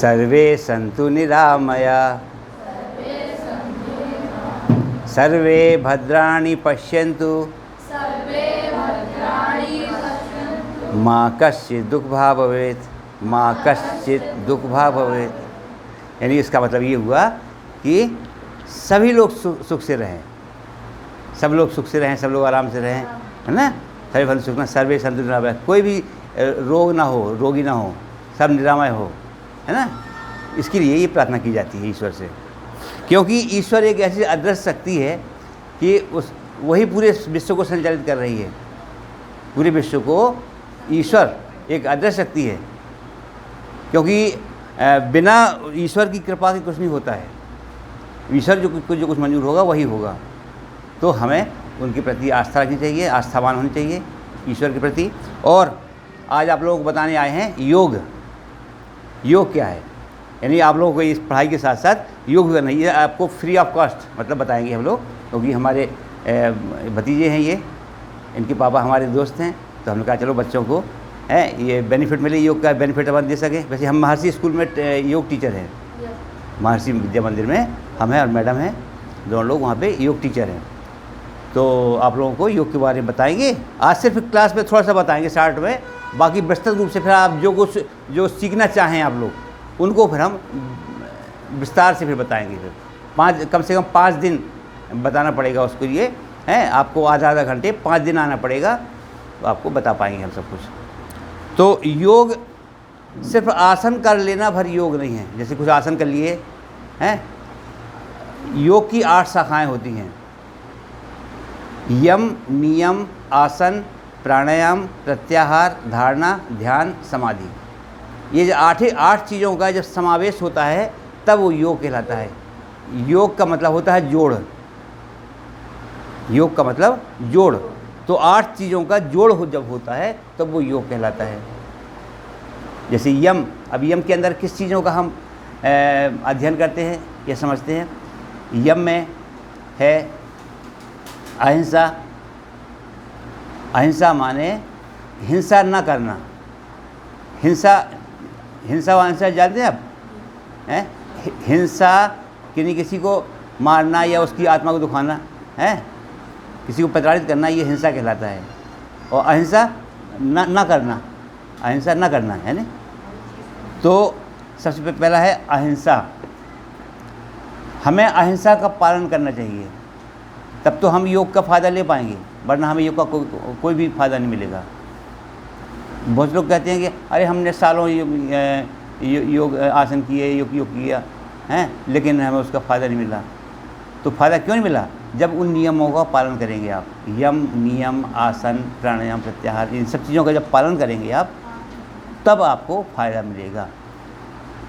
सर्वे सन्तु निरामया, सर्वे भद्राणि पश्यन्तु, माँ कश्चित् दुःखभाग् भवेत्, माँ कश्चित् दुःखभाग् भवेत्। यानी इसका मतलब ये हुआ कि सभी लोग सुख से रहें, सब लोग सुख से रहें, सब लोग आराम से रहें, है ना। सर्वे भद्राणि सुख, सर्वे सन्तु निरामया, कोई भी रोग ना हो, रोगी ना हो, सब निरामय हो, है ना। इसके लिए ये प्रार्थना की जाती है ईश्वर से, क्योंकि ईश्वर एक ऐसी अदृश्य शक्ति है कि वही पूरे विश्व को संचालित कर रही है। पूरे विश्व को ईश्वर एक अदृश्य शक्ति है, क्योंकि बिना ईश्वर की कृपा के कुछ नहीं होता है। ईश्वर जो कुछ मंजूर होगा वही होगा। तो हमें उनके प्रति आस्था रखनी चाहिए, आस्थावान होनी चाहिए ईश्वर के प्रति। और आज आप लोगों को बताने आए हैं योग। योग क्या है, यानी आप लोगों को इस पढ़ाई के साथ साथ योग भी करना है। ये आपको फ्री ऑफ कॉस्ट मतलब बताएंगे हम लोग, क्योंकि हमारे भतीजे हैं ये, इनके पापा हमारे दोस्त हैं, तो हमने कहा चलो बच्चों को है ये बेनिफिट मिले, योग का बेनिफिट अपन दे सके। वैसे हम महर्षि स्कूल में योग टीचर हैं, महर्षि विद्या मंदिर में हम हैं और मैडम हैं, दोनों लोग वहाँ पे योग टीचर हैं। तो आप लोगों को योग के बारे में बताएंगे। आज सिर्फ क्लास में थोड़ा सा बताएंगे स्टार्ट में, बाकी विस्तृत रूप से फिर आप जो सीखना चाहें आप लोग उनको फिर हम विस्तार से फिर बताएंगे। फिर कम से कम 5 दिन बताना पड़ेगा उसके लिए, हैं आपको आधा घंटे 5 दिन आना पड़ेगा, तो आपको बता पाएंगे हम सब कुछ। तो योग सिर्फ आसन कर लेना भर योग नहीं है। जैसे कुछ आसन कर लिए हैं, योग की 8 शाखाएं होती हैं। यम, नियम, आसन, प्राणायाम, प्रत्याहार, धारणा, ध्यान, समाधि। ये जो 8 चीज़ों का जब समावेश होता है तब वो योग कहलाता है। योग का मतलब होता है जोड़, योग का मतलब जोड़। तो 8 चीज़ों का जोड़ जब होता है तब वो योग कहलाता है। जैसे यम, अब यम के अंदर किस चीज़ों का हम अध्ययन करते हैं या समझते हैं। यम में है अहिंसा। अहिंसा माने हिंसा न करना। हिंसा व अहिंसा जानते हैं आप, हैं? हिंसा यानी किसी को मारना या उसकी आत्मा को दुखाना है, किसी को प्रताड़ित करना, ये हिंसा कहलाता है। और अहिंसा न करना, अहिंसा न करना है ना। तो सबसे पहला है अहिंसा। हमें अहिंसा का पालन करना चाहिए, तब तो हम योग का फ़ायदा ले पाएंगे, वरना हमें योग का कोई भी फ़ायदा नहीं मिलेगा। बहुत लोग कहते हैं कि अरे हमने सालों योग आसन किए, योग किया हैं, लेकिन हमें उसका फ़ायदा नहीं मिला। तो फ़ायदा क्यों नहीं मिला? जब उन नियमों का पालन करेंगे आप। यम, नियम, आसन, प्राणायाम, प्रत्याहार, इन सब चीज़ों का जब पालन करेंगे आप, तब आपको फ़ायदा मिलेगा।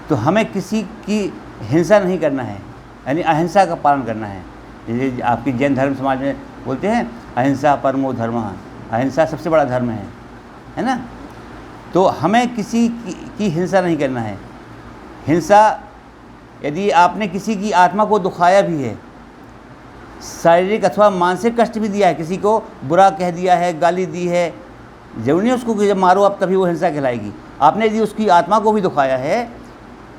तो हमें किसी की हिंसा नहीं करना है, यानी अहिंसा का पालन करना है। जैसे आपकी जैन धर्म समाज में बोलते हैं अहिंसा परमो धर्मः, अहिंसा सबसे बड़ा धर्म है ना। तो हमें किसी की हिंसा नहीं करना है। हिंसा, यदि आपने किसी की आत्मा को दुखाया भी है, शारीरिक अथवा मानसिक कष्ट भी दिया है, किसी को बुरा कह दिया है, गाली दी है, जरूरी नहीं उसको जब मारो आप तभी वो हिंसा कहलाएगी। आपने यदि उसकी आत्मा को भी दुखाया है,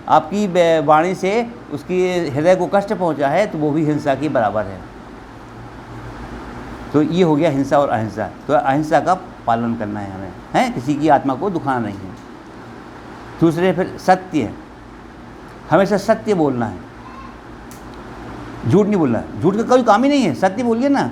आपकी वाणी से उसकी हृदय को कष्ट पहुंचा है, तो वो भी हिंसा के बराबर है। तो ये हो गया हिंसा और अहिंसा। तो अहिंसा का पालन करना है हमें, है किसी की आत्मा को दुखाना नहीं है। दूसरे फिर सत्य, हमेशा सत्य बोलना है, झूठ नहीं बोलना। झूठ का कोई काम ही नहीं है, सत्य बोलिए ना।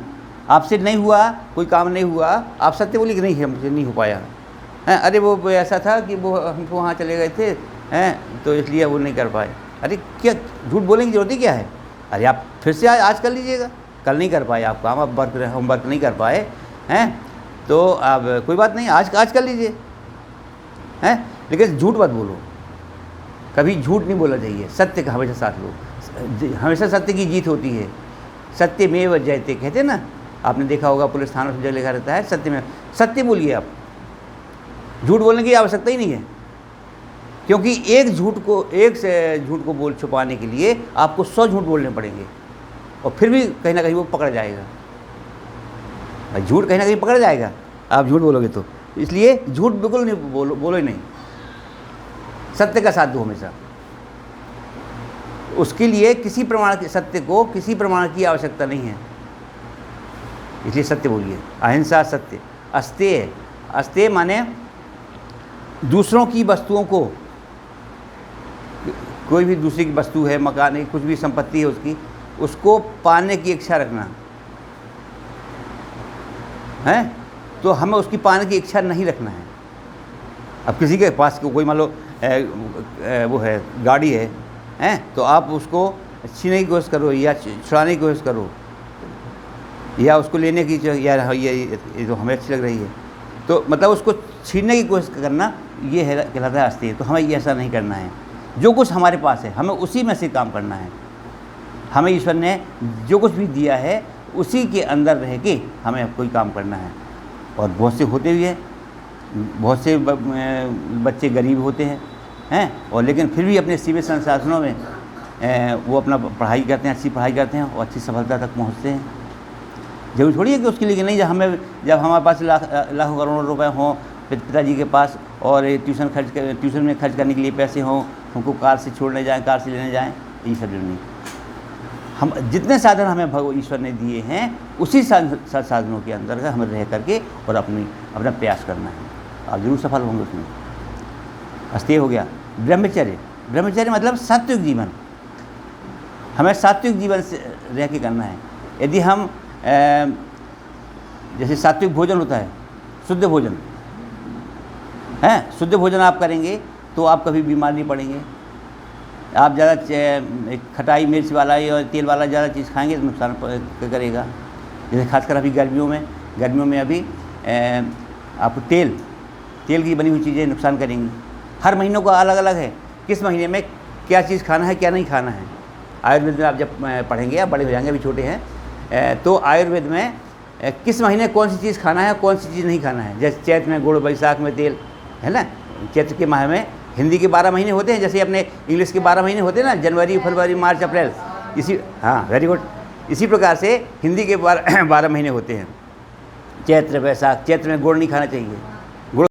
आपसे नहीं हुआ, कोई काम नहीं हुआ, आप सत्य बोलिए कि नहीं हमसे नहीं हो पाया है, अरे वो ऐसा था कि वो हमको वहाँ चले गए थे हैं, तो इसलिए वो नहीं कर पाए। अरे क्या झूठ बोलने की जरूरत ही क्या है? अरे आप फिर से आज कर लीजिएगा, कल नहीं कर पाए आप काम, आप होमवर्क नहीं कर पाए हैं, तो अब कोई बात नहीं, आज कर लीजिए हैं, लेकिन झूठ मत बोलो। कभी झूठ नहीं बोलना चाहिए, सत्य का हमेशा साथ लो। हमेशा सत्य की जीत होती है। सत्यमेव जयते कहते हैं ना, आपने देखा होगा पुलिस थानों से जो लिखा रहता है सत्य में। सत्य बोलिए आप, झूठ बोलने की आवश्यकता ही नहीं है, क्योंकि एक झूठ को बोल छुपाने के लिए आपको 100 झूठ बोलने पड़ेंगे, और फिर भी कहीं ना कहीं वो पकड़ जाएगा। भाई झूठ कहीं ना कहीं पकड़ जाएगा आप झूठ बोलोगे तो। इसलिए झूठ बिल्कुल नहीं बोलो ही नहीं, सत्य का साथ दो हमेशा। उसके लिए किसी प्रमाण के सत्य को किसी प्रमाण की आवश्यकता नहीं है, इसलिए सत्य बोलिए। अहिंसा सत्य। अस्तेय, अस्तेय माने दूसरों की वस्तुओं को, कोई भी दूसरी की वस्तु है, मकान है, कुछ भी संपत्ति है उसकी, उसको पाने की इच्छा रखना है, तो हमें उसकी पाने की इच्छा नहीं रखना है। अब किसी के पास कोई मान लो वो है गाड़ी है, तो आप उसको छीनने की कोशिश करो या छुड़ाने की कोशिश करो या उसको लेने की, यार ये तो हमें अच्छी लग रही है, तो मतलब उसको छीनने की कोशिश करना, ये है कहलाता है अस्तेय। तो हमें ये ऐसा नहीं करना है। जो कुछ हमारे पास है हमें उसी में से काम करना है। हमें ईश्वर ने जो कुछ भी दिया है उसी के अंदर रह के हमें कोई काम करना है। और बहुत से होते भी हैं, बहुत से बच्चे गरीब होते हैं और लेकिन फिर भी अपने सीमित संसाधनों में वो अपना पढ़ाई करते हैं, अच्छी पढ़ाई करते हैं और अच्छी सफलता तक पहुंचते हैं। जरूरी थोड़ी है कि उसके लिए नहीं, जब हमारे पास लाखों करोड़ों रुपए हों पिताजी के पास और ट्यूशन में खर्च करने के लिए पैसे हों, हमको कार से छोड़ने जाएं, कार से लेने जाएं, ये सब नहीं। हम जितने साधन हमें भगवान ईश्वर ने दिए हैं उसी साधनों के अंदर हमें रह करके और अपना प्रयास करना है, आप जरूर सफल होंगे उसमें। अस्तेय हो गया। ब्रह्मचर्य, ब्रह्मचर्य मतलब सात्विक जीवन, हमें सात्विक जीवन से रह के करना है। यदि हम जैसे सात्विक भोजन होता है, शुद्ध भोजन है, शुद्ध भोजन आप करेंगे तो आप कभी बीमार नहीं पड़ेंगे। आप ज़्यादा खटाई मिर्च वाला और तेल वाला ज़्यादा चीज़ खाएंगे तो नुकसान करेगा। जैसे खासकर अभी गर्मियों में अभी आपको तेल की बनी हुई चीज़ें नुकसान करेंगी। हर महीनों का अलग अलग है, किस महीने में क्या चीज़ खाना है क्या नहीं खाना है। आयुर्वेद में आप जब पढ़ेंगे, आप बड़े हो जाएंगे, अभी छोटे हैं, तो आयुर्वेद में किस महीने कौन सी चीज़ खाना है कौन सी चीज़ नहीं खाना है। जैसे चैत्र में गुड़, बैसाख में तेल, है ना। चैत्र के माह में हिंदी के 12 महीने होते हैं, जैसे अपने इंग्लिश के 12 महीने होते हैं ना, जनवरी, फरवरी, मार्च, अप्रैल, इसी, हाँ वेरी गुड, इसी प्रकार से हिंदी के 12 महीने होते हैं। चैत्र, बैसाख, चैत्र में गुड़ नहीं खाना चाहिए,